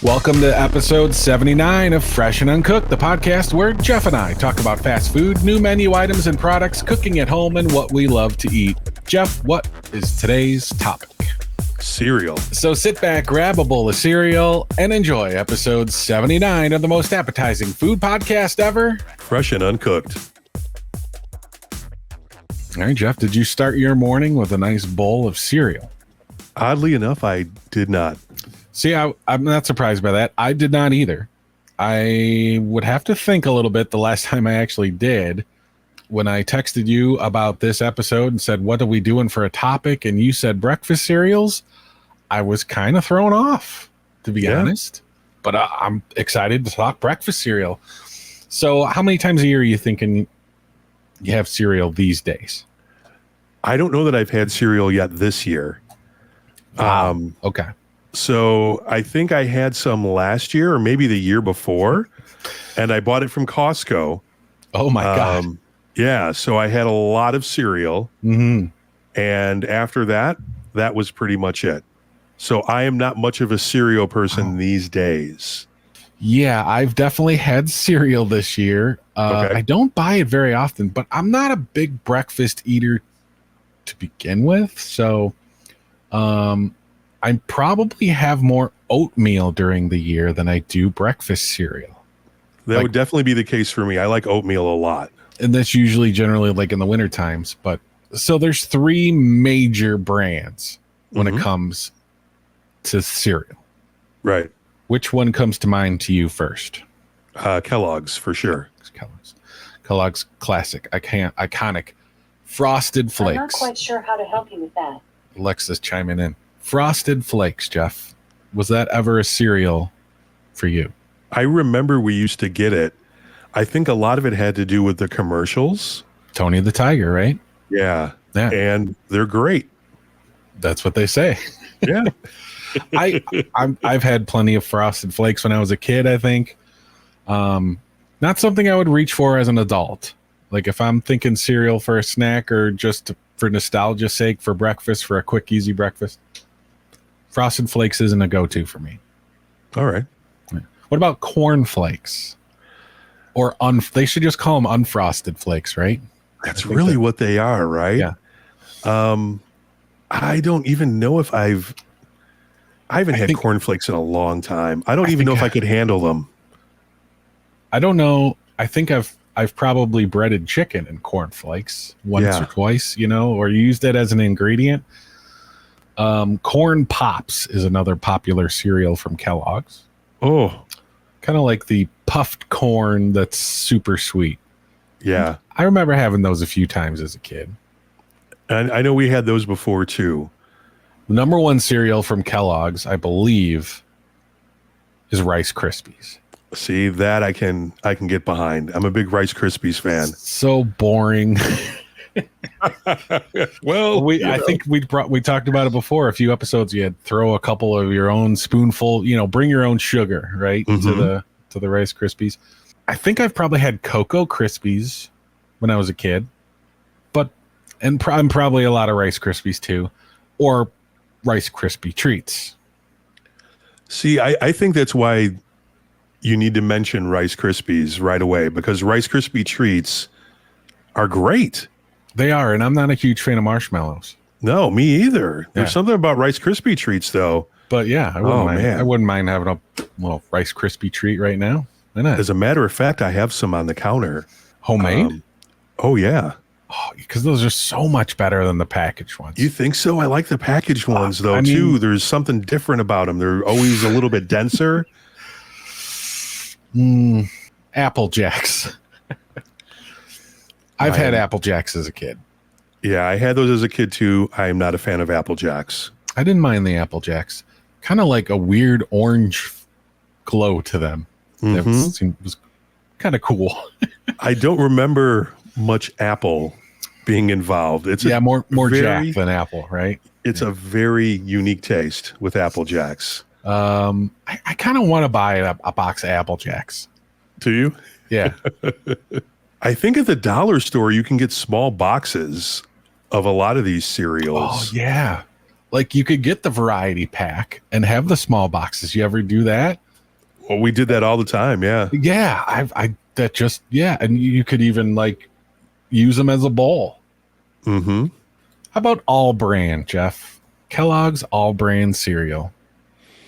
Welcome to episode 79 of Fresh and Uncooked, the podcast where Jeff and I talk about fast food, new menu items and products, cooking at home, and what we love to eat. Jeff, what is today's topic? Cereal. So sit back, grab a bowl of cereal, and enjoy episode 79 of the most appetizing food podcast ever, Fresh and Uncooked. All right, Jeff, did you start your morning with a nice bowl of cereal? Oddly enough, I did not. See, I'm not surprised by that. I did not either. I would have to think a little bit the last time I actually did. When I texted you about this episode and said, what are we doing for a topic? And you said breakfast cereals. I was kind of thrown off, to be honest. But I'm excited to talk breakfast cereal. So how many times a year are you thinking you have cereal these days? I don't know that I've had cereal yet this year. Okay. So I think I had some last year or maybe the year before, and I bought it from Costco. Oh my God. Yeah. So I had a lot of cereal. Mm-hmm. And after that, that was pretty much it. So I am not much of a cereal person these days. Yeah, I've definitely had cereal this year. Okay. I don't buy it very often, but I'm not a big breakfast eater to begin with. So I probably have more oatmeal during the year than I do breakfast cereal. That would definitely be the case for me. I like oatmeal a lot. And that's usually generally like in the winter times. But so there's three major brands when it comes to cereal. Right. Which one comes to mind to you first? Kellogg's for sure. Kellogg's classic, iconic. Frosted Flakes. I'm not quite sure how to help you with that. Alexa's chiming in. Frosted Flakes, Jeff. Was that ever a cereal for you? I remember we used to get it. I think a lot of it had to do with the commercials. Tony the Tiger, right? Yeah. Yeah. And they're great. That's what they say. Yeah. I've had plenty of Frosted Flakes when I was a kid, I think. Not something I would reach for as an adult. Like if I'm thinking cereal for a snack or just for nostalgia's sake for breakfast, for a quick, easy breakfast, Frosted Flakes isn't a go-to for me. All right. What about Corn Flakes? Or they should just call them unfrosted flakes, right? That's really what they are, right? Yeah. I don't even know if I haven't had cornflakes in a long time. I don't even know if I could handle them. I don't know. I think I've probably breaded chicken in cornflakes once or twice, or used it as an ingredient. Corn Pops is another popular cereal from Kellogg's. Oh, kind of like the puffed corn that's super sweet. Yeah. I remember having those a few times as a kid. And I know we had those before too. The number one cereal from Kellogg's, I believe, is Rice Krispies. See, that I can get behind. I'm a big Rice Krispies fan. So boring. Well, I think we talked about it before. A few episodes, you had throw a couple of your own spoonful, bring your own sugar, right, to the Rice Krispies. I think I've probably had Cocoa Krispies when I was a kid, and probably a lot of Rice Krispies too, or Rice Krispie treats. See, I think that's why you need to mention Rice Krispies right away, because Rice Krispie treats are great. They are, and I'm not a huge fan of marshmallows. No, me either. There's something about Rice Krispie treats, though. But yeah, I wouldn't mind. I wouldn't mind having a little Rice Krispie treat right now. Why not? As a matter of fact, I have some on the counter. Homemade? Oh, yeah. Oh, because those are so much better than the packaged ones. You think so? I like the packaged ones, though, too. There's something different about them. They're always a little bit denser. Apple Jacks. I've had Apple Jacks as a kid. Yeah, I had those as a kid too. I am not a fan of Apple Jacks. I didn't mind the Apple Jacks. Kind of like a weird orange glow to them. It was kind of cool. I don't remember much Apple being involved. It's more Jack than Apple, right? It's a very unique taste with Apple Jacks. I kind of want to buy a box of Apple Jacks. Do you? Yeah. I think at the dollar store, you can get small boxes of a lot of these cereals. Oh, yeah. Like you could get the variety pack and have the small boxes. You ever do that? Well, we did that all the time. Yeah. Yeah, and you could even like use them as a bowl. Mm-hmm. How about All Brand, Jeff? Kellogg's All Brand cereal.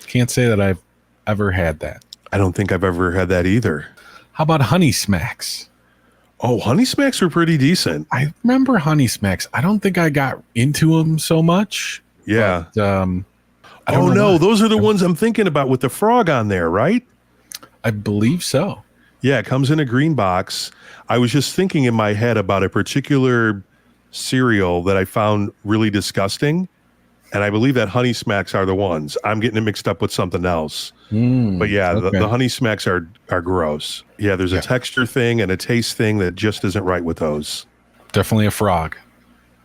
Can't say that I've ever had that. I don't think I've ever had that either. How about Honey Smacks? Oh, Honey Smacks were pretty decent. I remember Honey Smacks. I don't think I got into them so much. Yeah. But, I Oh, don't know no. why. Those are the ones I'm thinking about with the frog on there, right? I believe so. Yeah, it comes in a green box. I was just thinking in my head about a particular cereal that I found really disgusting. And I believe that Honey Smacks are the ones. I'm getting it mixed up with something else. But yeah, okay. the Honey Smacks are gross. Yeah, there's a texture thing and a taste thing that just isn't right with those. Definitely a frog.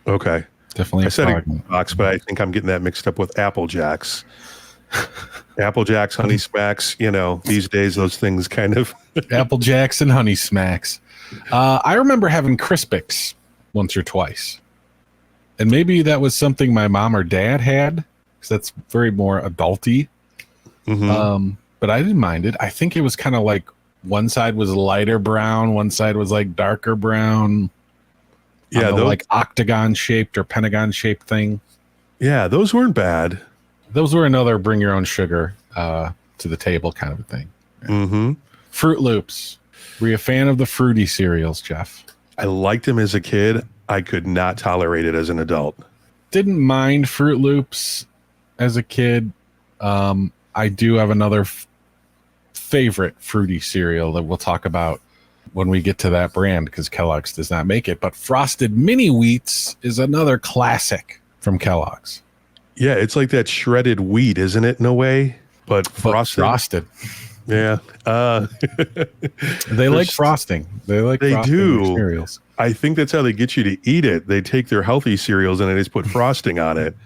Okay. Definitely I a said a frog. green box, but I think I'm getting that mixed up with Apple Jacks. Apple Jacks, Honey Smacks, these days those things kind of Apple Jacks and Honey Smacks. I remember having Crispies once or twice. And maybe that was something my mom or dad had, because that's very more adulty. But I didn't mind it. I think it was kind of like one side was lighter brown, one side was like darker brown. Yeah, those, like octagon shaped or pentagon shaped thing. Yeah, those weren't bad. Those were another bring your own sugar to the table kind of a thing. Mm-hmm. Fruit Loops. Were you a fan of the fruity cereals, Jeff? I liked them as a kid. I could not tolerate it as an adult. Didn't mind Fruit Loops as a kid. I do have another favorite fruity cereal that we'll talk about when we get to that brand, because Kellogg's does not make it. But Frosted Mini Wheats is another classic from Kellogg's. Yeah, it's like that shredded wheat, isn't it, in a way? But frosted. Yeah. They like frosting. They frosting do. cereals. I think that's how they get you to eat it. They take their healthy cereals and they just put frosting on it.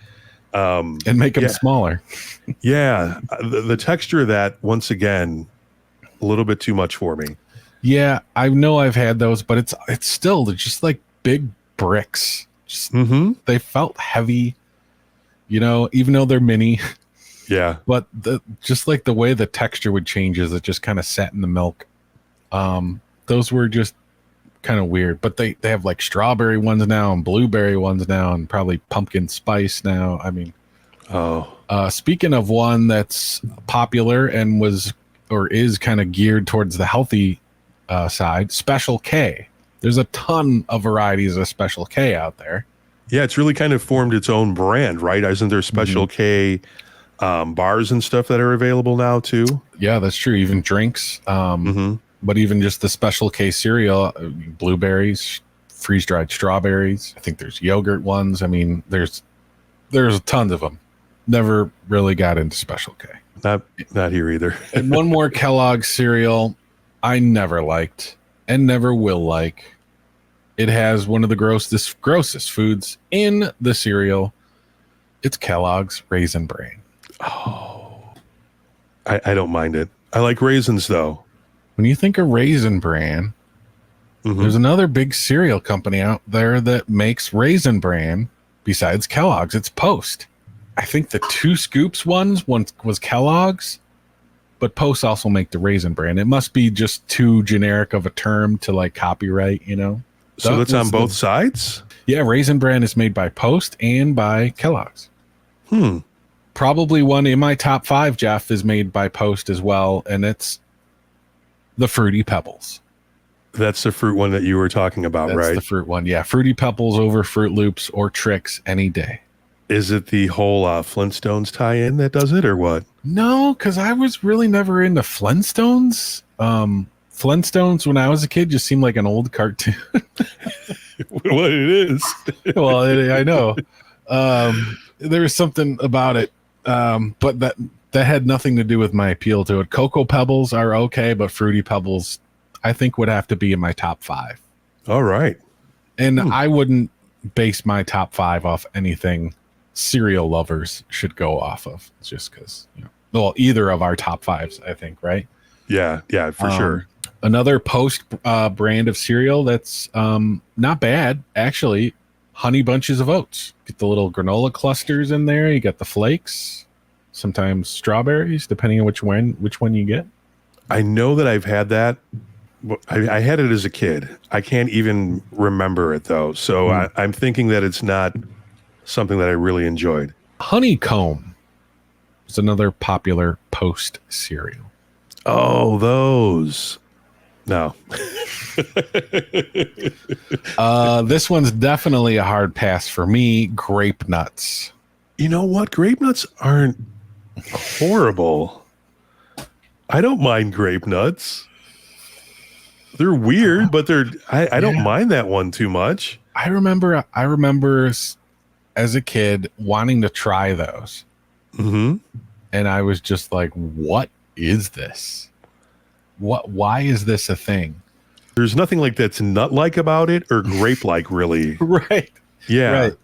And make them smaller. Yeah. The texture of that, once again, a little bit too much for me. Yeah, I know I've had those, but it's still just like big bricks. They felt heavy, even though they're mini. Yeah. But just like the way the texture would change as it just kind of sat in the milk. Those were just kind of weird. But they have like strawberry ones now and blueberry ones now and probably pumpkin spice now. I mean, speaking of one that's popular and was or is kind of geared towards the healthy side, Special K. There's a ton of varieties of Special K out there. Yeah, it's really kind of formed its own brand, right? Isn't there Special K bars and stuff that are available now too? Yeah, that's true. Even drinks. But even just the Special K cereal, blueberries, freeze-dried strawberries. I think there's yogurt ones. I mean, there's tons of them. Never really got into Special K. Not here either. And one more Kellogg's cereal I never liked and never will like. It has one of the grossest foods in the cereal. It's Kellogg's Raisin Bran. Oh, I don't mind it. I like raisins though. When you think of Raisin Bran, there's another big cereal company out there that makes Raisin Bran besides Kellogg's. It's Post. I think the 2 Scoops one was Kellogg's, but Post also make the Raisin Bran. It must be just too generic of a term to like copyright, So that's on both sides? Yeah, Raisin Bran is made by Post and by Kellogg's. Probably one in my top 5, Jeff, is made by Post as well, and it's the Fruity Pebbles. That's the fruit one that you were talking about, right? That's the fruit one, yeah. Fruity Pebbles over Fruit Loops or Trix any day. Is it the whole Flintstones tie-in that does it, or what? No, because I was really never into Flintstones. Flintstones, when I was a kid, just seemed like an old cartoon. What it is. Well, I know. There was something about it, but that had nothing to do with my appeal to it. Cocoa Pebbles are okay, but Fruity Pebbles, I think, would have to be in my top 5. All right. And I wouldn't base my top 5 off anything cereal lovers should go off of, just because, well, either of our top 5s, I think, right? Yeah, for sure. Another Post brand of cereal that's not bad, actually, Honey Bunches of Oats. Get the little granola clusters in there. You got the flakes, sometimes strawberries, depending on which one you get. I know that I've had that. I had it as a kid. I can't even remember it though. So I'm thinking that it's not something that I really enjoyed. Honeycomb is another popular Post cereal. Oh, those. No. This one's definitely a hard pass for me. Grape Nuts. You know what? Grape nuts aren't horrible. I don't mind grape nuts. They're weird, but I don't mind that one too much. I remember as a kid wanting to try those. Mm-hmm. And I was just like, what is this? Why is this a thing? There's nothing like that's nut-like about it or grape-like, really. Right. Yeah. Right.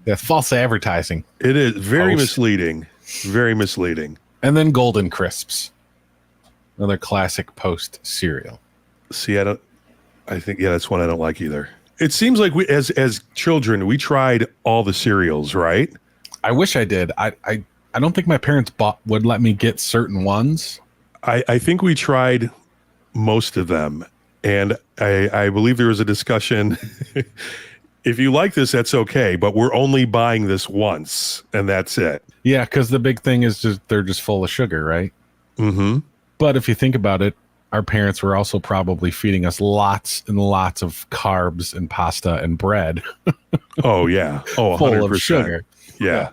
That's false advertising. It is very Post. misleading. Very misleading. And then Golden Crisps. Another classic Post cereal. See, I think that's one I don't like either. It seems like we, as children, we tried all the cereals, right? I wish I did. I don't think my parents would let me get certain ones. I think we tried most of them. And I believe there was a discussion. If you like this, that's okay, but we're only buying this once, and that's it. Yeah, because the big thing is just they're just full of sugar, right? Mm-hmm. But if you think about it, our parents were also probably feeding us lots and lots of carbs and pasta and bread. Oh, yeah. Oh, 100%. Full of sugar. Yeah.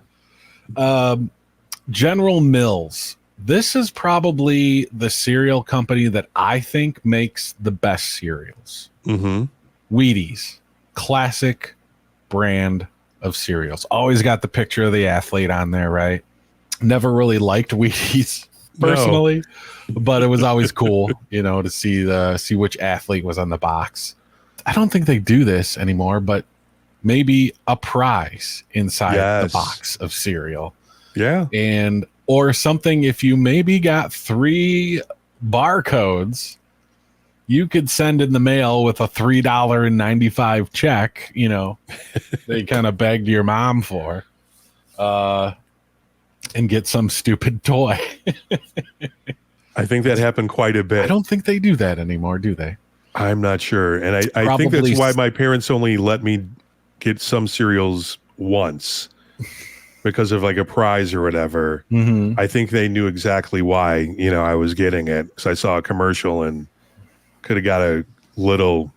General Mills. This is probably the cereal company that I think makes the best cereals. Mm-hmm. Wheaties. Classic brand of cereals. Always got the picture of the athlete on there, right? Never really liked Wheaties personally, but it was always cool, to see which athlete was on the box. I don't think they do this anymore, but maybe a prize inside the box of cereal. Yeah. Or something, if you maybe got 3 barcodes, you could send in the mail with a $3.95 check, they kind of begged your mom for, and get some stupid toy. I think that happened quite a bit. I don't think they do that anymore, do they? I'm not sure. And I think that's why my parents only let me get some cereals once because of like a prize or whatever. Mm-hmm. I think they knew exactly why, I was getting it. Because I saw a commercial and could have got a little,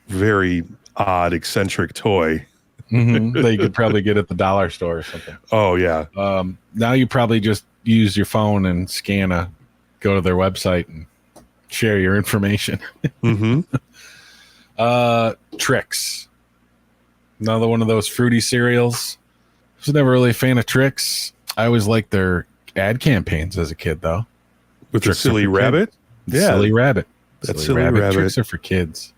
very odd, eccentric toy. Mm-hmm. That you could probably get at the dollar store or something. Oh, yeah. Now you probably just use your phone and go to their website and share your information. Mm-hmm. Trix. Another one of those fruity cereals. I was never really a fan of Trix. I always liked their ad campaigns as a kid, though. With the silly rabbit? Yeah. Silly rabbit. That's silly rabbit. Tricks are for kids.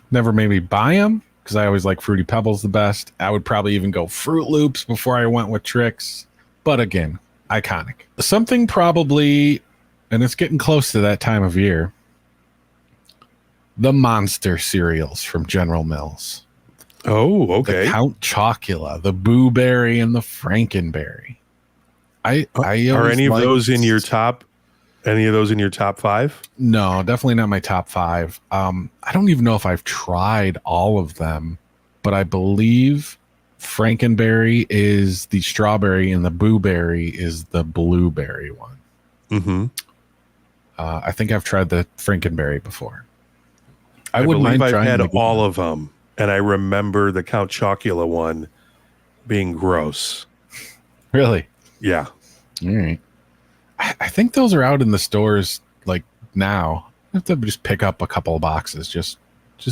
Never made me buy them because I always like Fruity Pebbles the best. I would probably even go Fruit Loops before I went with Trix. But again, iconic. Something probably, and it's getting close to that time of year, the Monster cereals from General Mills. Oh, okay. The Count Chocula, the Boo Berry, and the Frankenberry. Are any of those in your top? Any of those in your top 5? No, definitely not my top 5. I don't even know if I've tried all of them, but I believe Frankenberry is the strawberry and the Boo Berry is the blueberry one. Mm-hmm. I think I've tried the Frankenberry before. I wouldn't believe mind I've trying had them again. all of them, and I remember the Count Chocula one being gross. Really? Yeah. All right. I think those are out in the stores like now. I have to just pick up a couple of boxes just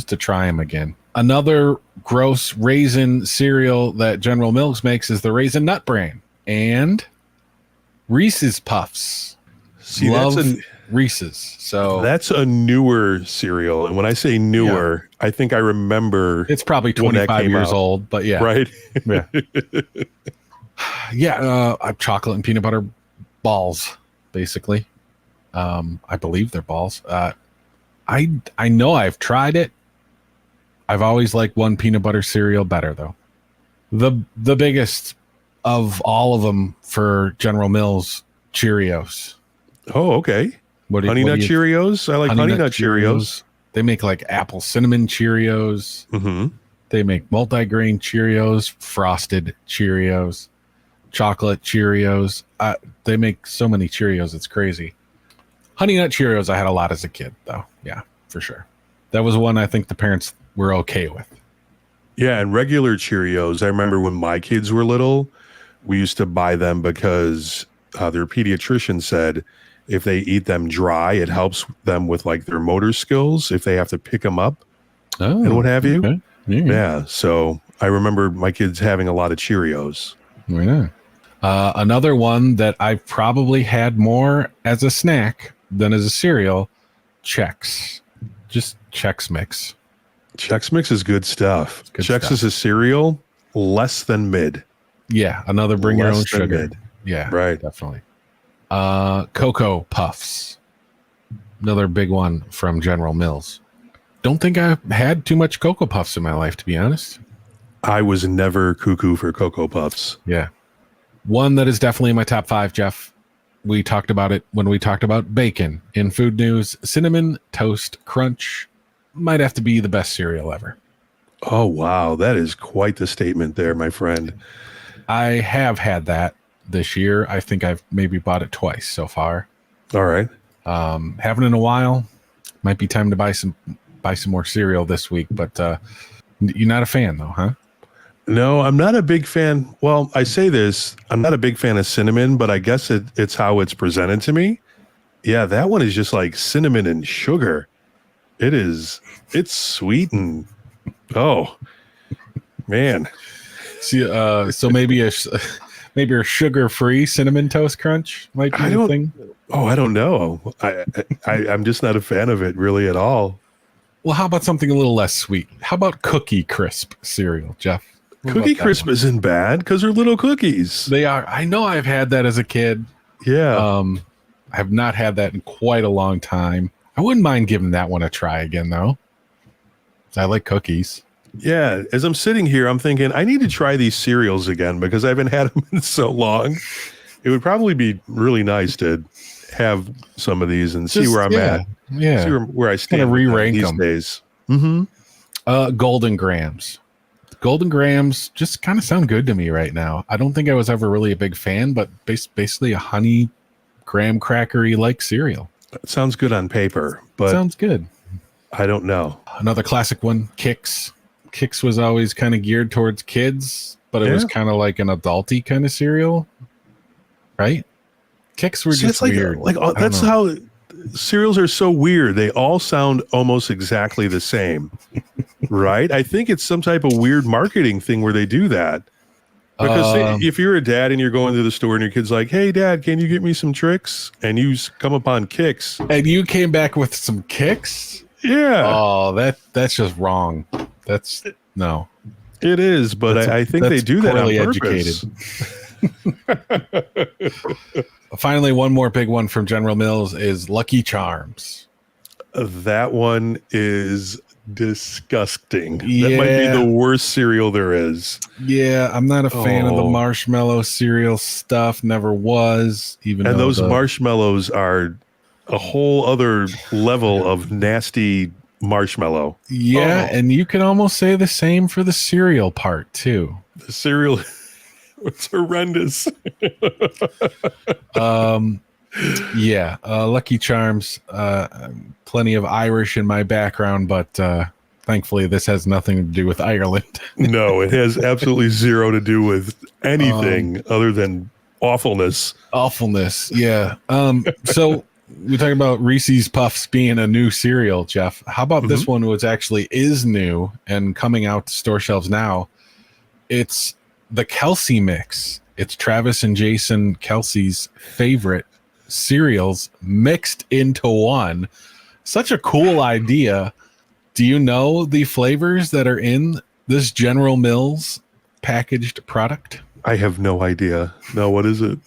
to try them again. Another gross raisin cereal that General Mills makes is the Raisin Nut Bran and Reese's Puffs. See, Love Reese's. So that's a newer cereal, and when I say newer, I think I remember it's probably 25 years old, but yeah, right. Yeah, chocolate and peanut butter balls, basically. I believe they're balls. I know I've tried it. I've always liked one peanut butter cereal better though. The biggest of all of them for General Mills, Cheerios. Oh, okay. Honey Nut Cheerios. I like Honey Nut Cheerios. They make like apple cinnamon Cheerios. Mm-hmm. They make multigrain Cheerios, frosted Cheerios, chocolate Cheerios. They make so many Cheerios, it's crazy. Honey Nut Cheerios I had a lot as a kid, though. Yeah, for sure. That was one I think the parents were okay with. Yeah, and regular Cheerios, I remember when my kids were little, we used to buy them because their pediatrician said if they eat them dry, it helps them with like their motor skills if they have to pick them up and what have you. Okay. Yeah, so I remember my kids having a lot of Cheerios. Yeah. Another one that I've probably had more as a snack than as a cereal, Chex. Just Chex Mix. Chex Mix is good stuff. Chex is a cereal, less than mid. Yeah, another bring your own sugar. Mid. Yeah, right. Definitely. Cocoa Puffs. Another big one from General Mills. Don't think I've had too much Cocoa Puffs in my life, to be honest. I was never cuckoo for Cocoa Puffs. Yeah. One that is definitely in my top 5, Jeff. We talked about it when we talked about bacon in food news. Cinnamon Toast Crunch might have to be the best cereal ever. Oh, wow. That is quite the statement there, my friend. I have had that this year. I think I've maybe bought it twice so far. All right. Haven't in a while. Might be time to buy some more cereal this week, but you're not a fan though, huh? No, I'm not a big fan. Well, I say this, I'm not a big fan of cinnamon, but I guess it's how it's presented to me. Yeah, that one is just like cinnamon and sugar. It's sweet and oh man. See, so maybe a sugar-free Cinnamon Toast Crunch might be a thing. Oh, I don't know. I'm just not a fan of it really at all. Well, how about something a little less sweet? How about Cookie Crisp cereal, Jeff? Cookie Crisp isn't bad because they're little cookies. They are. I know I've had that as a kid. Yeah. I have not had that in quite a long time. I wouldn't mind giving that one a try again, though. I like cookies. Yeah. As I'm sitting here, I'm thinking I need to try these cereals again because I haven't had them in so long. It would probably be really nice to have some of these and see where I'm at. Yeah. See where I stand. Kind of re-rank these them. Days. Mm-hmm. Golden Grams. Golden Grams just kind of sound good to me right now. I don't think I was ever really a big fan, but basically a honey graham crackery like cereal. That sounds good on paper, but sounds good. I don't know. Another classic one, Kix. Kix was always kind of geared towards kids, but it was kind of like an adulty kind of cereal, right? Kix were just weird. That's how cereals are so weird. They all sound almost exactly the same, right? I think it's some type of weird marketing thing where they do that. Because if you're a dad and you're going to the store and your kid's like, "Hey, Dad, can you get me some tricks?" and you come upon Kix, and you came back with some Kix, yeah. Oh, that's just wrong. That's no. It is, but I think they do that on purpose. Educated. Finally, one more big one from General Mills is Lucky Charms. That one is disgusting. Yeah. That might be the worst cereal there is. Yeah, I'm not a fan of the marshmallow cereal stuff. Never was. And those marshmallows are a whole other level of nasty marshmallow. Yeah, and you can almost say the same for the cereal part too. The cereal it's horrendous. Lucky Charms, plenty of Irish in my background, but thankfully this has nothing to do with Ireland. No, it has absolutely zero to do with anything other than awfulness. Yeah. So we talk about Reese's Puffs being a new cereal, Jeff. How about this one, which actually is new and coming out to store shelves now? It's the Kelce mix. It's Travis and Jason Kelce's favorite cereals mixed into one. Such a cool idea. Do you know the flavors that are in this General Mills packaged product? I have no idea. No, what is it?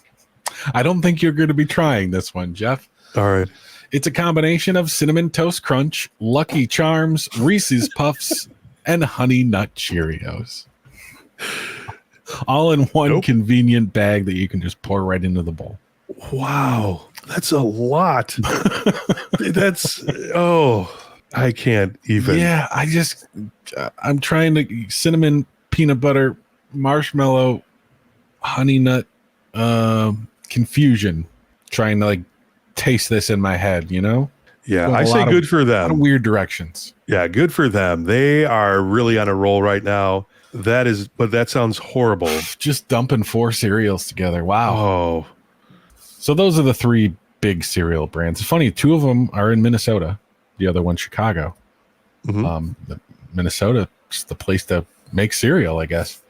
I don't think you're going to be trying this one, Jeff. All right. It's a combination of Cinnamon Toast Crunch, Lucky Charms, Reese's Puffs, and Honey Nut Cheerios. All in one convenient bag that you can just pour right into the bowl. Wow. That's a lot. That's, I can't even. Yeah, I'm trying to cinnamon, peanut butter, marshmallow, honey nut, confusion. Trying to like taste this in my head, you know? Yeah, Going I a say good for lot of them. weird directions. Yeah, good for them. They are really on a roll right now. But that sounds horrible. Just dumping 4 cereals together. Wow. Oh, So those are the 3 big cereal brands. It's funny, 2 of them are in Minnesota. The other one, Chicago. mhm. Minnesota is the place to make cereal, I guess.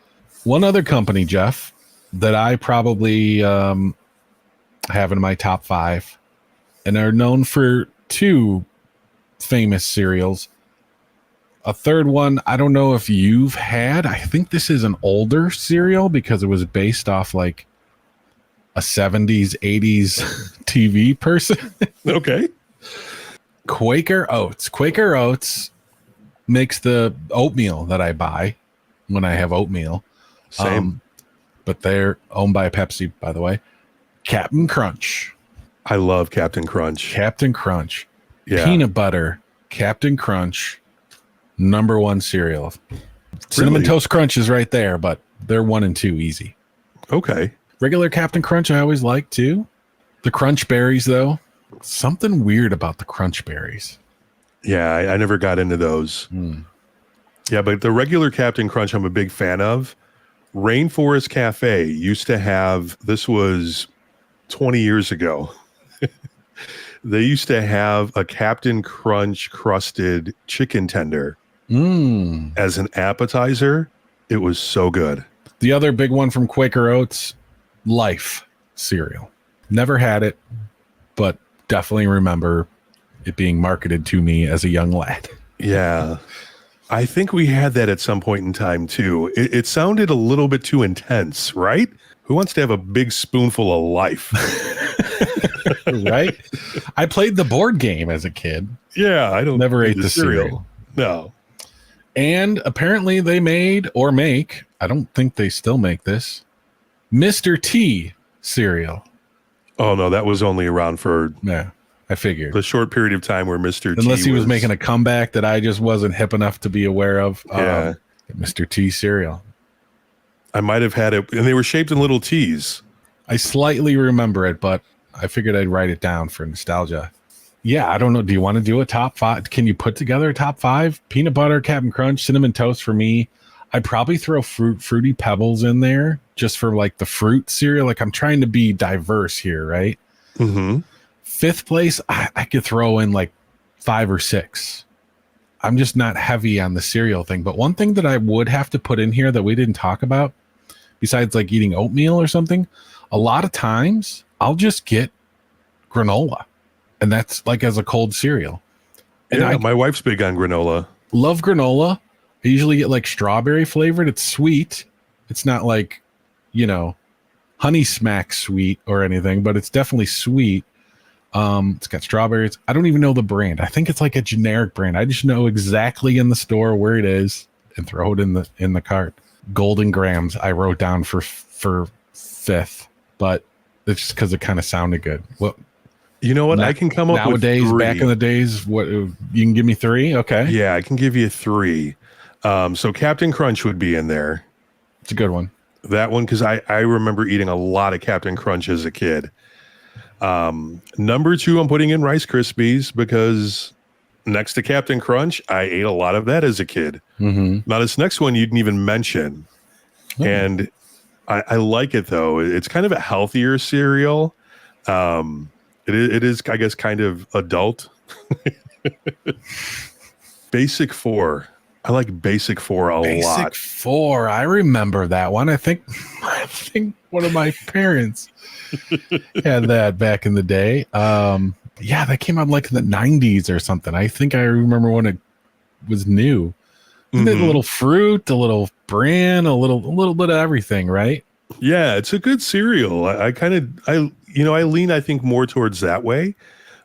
One other company, Jeff, that I probably have in my top 5 and are known for 2 famous cereals. A third one, I don't know if you've had. I think this is an older cereal because it was based off like a 70s, 80s TV person. Okay. Quaker Oats. Quaker Oats makes the oatmeal that I buy when I have oatmeal. Same. But they're owned by Pepsi, by the way. Captain Crunch. I love Captain Crunch. Captain Crunch. Yeah. Peanut butter. Captain Crunch. Number 1 cereal. Cinnamon Really? Toast Crunch is right there, but they're 1 and 2 easy. Okay. Regular Captain Crunch I always like too. The Crunch Berries, though. Something weird about the Crunch Berries. Yeah, I never got into those. Yeah, but the regular Captain Crunch I'm a big fan of. Rainforest Cafe used to have, this was 20 years ago. They used to have a Captain Crunch crusted chicken tender as an appetizer. It was so good. The other big one from Quaker Oats, Life cereal. Never had it, but definitely remember it being marketed to me as a young lad. Yeah. I think we had that at some point in time too. It sounded a little bit too intense, right? Who wants to have a big spoonful of Life? Right? I played the board game as a kid. Yeah, I don't Never need ate the cereal. No. And apparently they made or make, I don't think they still make this, Mr. T cereal. Oh no, that was only around for Yeah, I figured. the short period of time where Mr. T Unless he was making a comeback that I just wasn't hip enough to be aware of. Yeah. Mr. T cereal. I might have had it, and they were shaped in little T's. I slightly remember it, but I figured I'd write it down for nostalgia. Yeah, I don't know. Do you want to do a top 5? Can you put together a top 5? Peanut butter, Captain Crunch, Cinnamon Toast for me. I'd probably throw Fruity Pebbles in there just for like the fruit cereal. Like I'm trying to be diverse here, right? Mm-hmm. 5th place, I could throw in like 5 or 6. I'm just not heavy on the cereal thing. But one thing that I would have to put in here that we didn't talk about, besides like eating oatmeal or something, a lot of times I'll just get granola. And that's like as a cold cereal. And Yeah, I my wife's big on granola. love granola. I usually get like strawberry flavored. It's sweet. It's not like, honey smack sweet or anything, but it's definitely sweet. It's got strawberries. I don't even know the brand. I think it's like a generic brand. I just know exactly in the store where it is and throw it in the cart. Golden Grams I wrote down for 5th, but it's just because it kind of sounded good. Well, You know what? I can come up nowadays, with 3. back in the days, what you can give me 3? Okay. Yeah, I can give you 3. So Captain Crunch would be in there. It's a good one. That one, because I remember eating a lot of Captain Crunch as a kid. Number 2, I'm putting in Rice Krispies because next to Captain Crunch, I ate a lot of that as a kid. Mm-hmm. Now, this next one you didn't even mention. Oh. And I like it, though. It's kind of a healthier cereal. It is, I guess, kind of adult. Basic 4. I like Basic 4 a lot. Basic 4. I remember that one. I think one of my parents had that back in the day. Yeah, that came out like in the 90s or something. I think I remember when it was new. Isn't it a little fruit, a little bran, a little bit of everything, right? Yeah, it's a good cereal. I lean, I think, more towards that way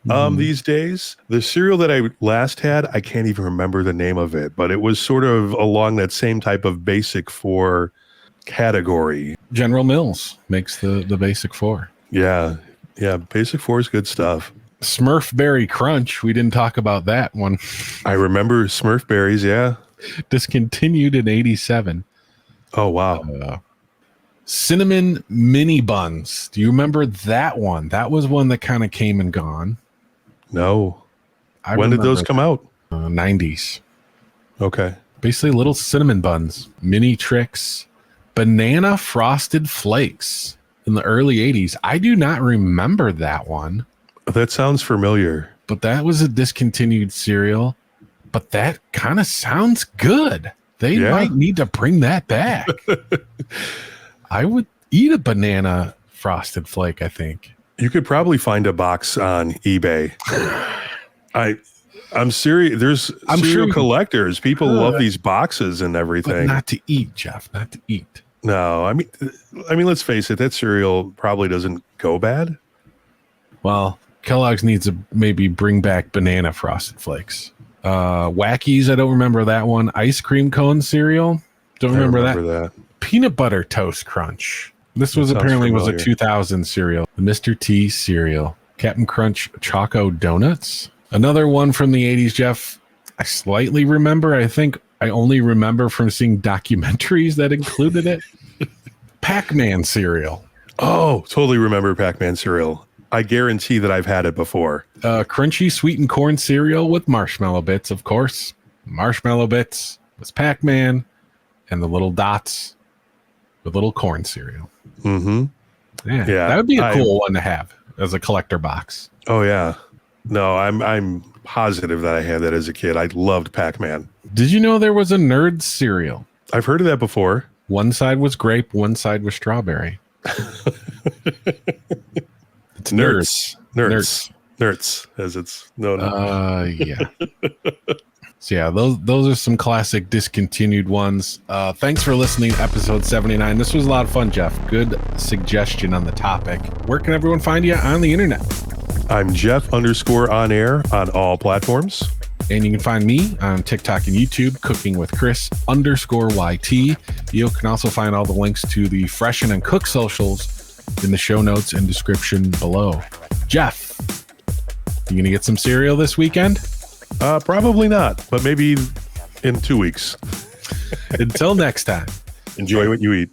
these days. The cereal that I last had, I can't even remember the name of it, but it was sort of along that same type of Basic 4 category. General Mills makes the Basic 4. Yeah, Yeah, Basic Four is good stuff. Smurf Berry Crunch. We didn't talk about that one. I remember Smurf berries. Yeah. Discontinued in 87. Oh wow. Cinnamon mini buns. Do you remember that one? That was one that kind of came and gone. No. I When did those remember come out? 90s. Okay. Basically little cinnamon buns, mini tricks, banana frosted flakes in the early 80s. I do not remember that one, That sounds familiar. but that was a discontinued cereal. But that kind of sounds good. They Yeah. might need to bring that back. I would eat a banana frosted flake, I think. You could probably find a box on eBay. I'm serious. There's I'm cereal sure you collectors. People could. love these boxes and But everything. not to eat, Jeff. Not to eat. No, I mean, let's face it. That cereal probably doesn't go bad. Well, Kellogg's needs to maybe bring back banana frosted flakes. Wackies, I don't remember that one. Ice cream cone cereal. Don't remember, I remember that. Peanut butter toast crunch. This was That sounds apparently was a familiar. 2000 cereal. The Mr. T cereal. Captain Crunch Choco Donuts. Another one from the 80s, Jeff. I slightly remember. I think I only remember from seeing documentaries that included it. Pac-Man cereal. Oh, totally remember Pac-Man cereal. I guarantee that I've had it before. Crunchy sweetened corn cereal with marshmallow bits, of course. Marshmallow bits was Pac-Man, and the little dots with little corn cereal. Mm-hmm. Yeah, Yeah, that would be a cool one to have as a collector box. Oh yeah. No, I'm positive that I had that as a kid. I loved Pac-Man. Did you know there was a nerd cereal? I've heard of that before. One side was grape, one side was strawberry. It's nerds. Nerds, as it's known. Yeah. So yeah, those are some classic discontinued ones. Thanks for listening to episode 79. This was a lot of fun, Jeff. Good suggestion on the topic. Where can everyone find you on the internet? I'm Jeff_on-air on all platforms. And you can find me on TikTok and YouTube, Cooking with Chris_YT. You can also find all the links to the Freshen and Cook socials in the show notes and description below. Jeff, you gonna get some cereal this weekend? Probably not, but maybe in 2 weeks. Until next time. Enjoy what you eat.